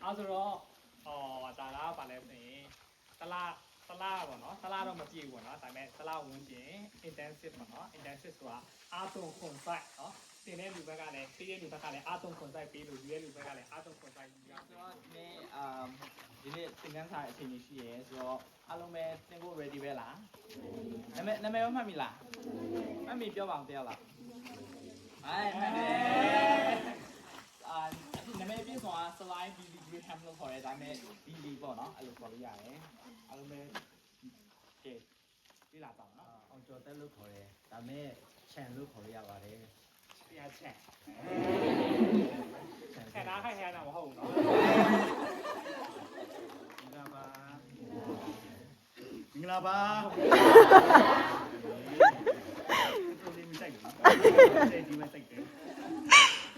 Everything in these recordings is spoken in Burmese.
เอาဆိုတော့ဒါကပါလဲဆိုရင်တလားပေါ့နော်တလားတော့မကြည့်ဘူးပေါ့နော်ဒါပေမဲ့တလားဝင်ကျင် intensive ပေါ့နော် intensive ဆိုတာအာတုံခွန်ဆိုင်နော်တင်တဲ့လူဘက်ကလည်းပေးတဲ့လူဘက်ကလည်းအာတုံခွန်ဆိုင်ပေးလို့ယူတဲ့လူဘက်ကလည်းအာတုံခွန်ဆိုင်ယူရဆိုတော့ဒီနေ့ဒီနေ့သင်ခန်းစာအချိန်ကြီးရှိရဲဆိုတော့အားလုံးပဲသင်ဖို့ ready ပဲလားနာမည်မှတ်မိလားမှတ်မိပြောပါအောင်တရားလားမှတ်တယ်နာမည်ပြဆိုတာ slide BB Graham လို့ခေါ်ရဲဒါပေမဲ့ BB ပေါ့နော်အဲ့လိုခေါ်လို့ရတယ်အားလုံးပဲကဲပြလာပါနော်အောင်ကျော်တက်လို့ခေါ်တယ်ဒါပေမဲ့ခြံလို့ခေါ်ရပါတယ်တရားချက်ခြံသားခိုင်ခိုင်တာမဟုတ်ဘူးနော်မင်္ဂလာပါဒီမဆိုင်ဘူးဒီမဆိုင်တယ်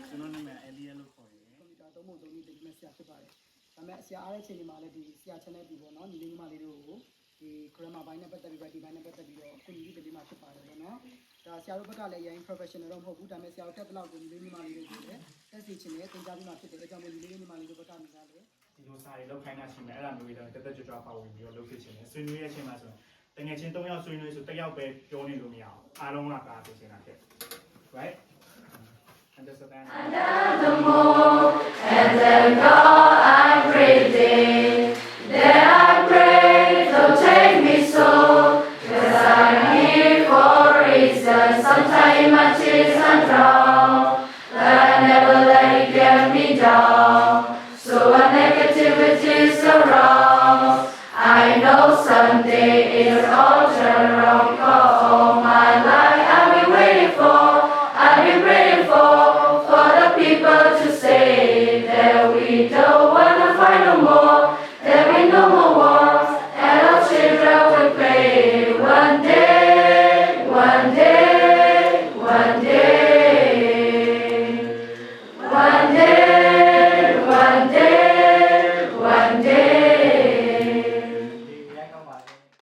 ကျွန်တော်နာမည်အလီယာလို့ခေါ်တယ်ကွန်ပျူတာသုံးဖို့သုံးပြီးဒီမဲ့ဆရာဖြစ်ပါတယ်ဒါပေမဲ့ဆရာအားတဲ့အချိန်ဒီမှာလည်းဒီဆရာ channel ဒီပေါ့နော်ညီလေးမလေးတို့ကိုဒီ grammar ဘိုင်းနဲ့ပတ်သက်ပြီးဒီဘိုင်းနဲ့ပတ်သက်ပြီးတော့အခုညီလေးတွေမှာဖြစ်ပါတယ်ပေါ့နော်ဒါဆရာတို့ဘက်ကလည်းရိုင်း professional တော့မဟုတ်ဘူးဒါပေမဲ့ဆရာတို့တက်တဲ့လောက်ကိုညီလေးမလေးတို့ကိုလည်းတက်စီချင်တယ်သင်ကြားပြီးမှဖြစ်တယ်အဲကြောင့်မို့ညီလေးမလေးတို့ဘက်ကနေကြတယ်ဒီလိုစာတွေလောက်ခိုင်းတာရှိမယ်အဲ့ဒါမျိုးတွေတော့တက်တက်ကြွကြွပါဝင်ပြီးတော့လုပ်ဖြစ်ချင်တယ်ဆွေးနွေးရချင်းမှာဆိုတကယ်ချင်း3ယောက်ဆွေးနွေးဆိုတစ်ယောက်ပဲပြောနေလို့မရအောင်အားလုံးကကားပြင်နေတာဖြစ် right understand Under the moon and the God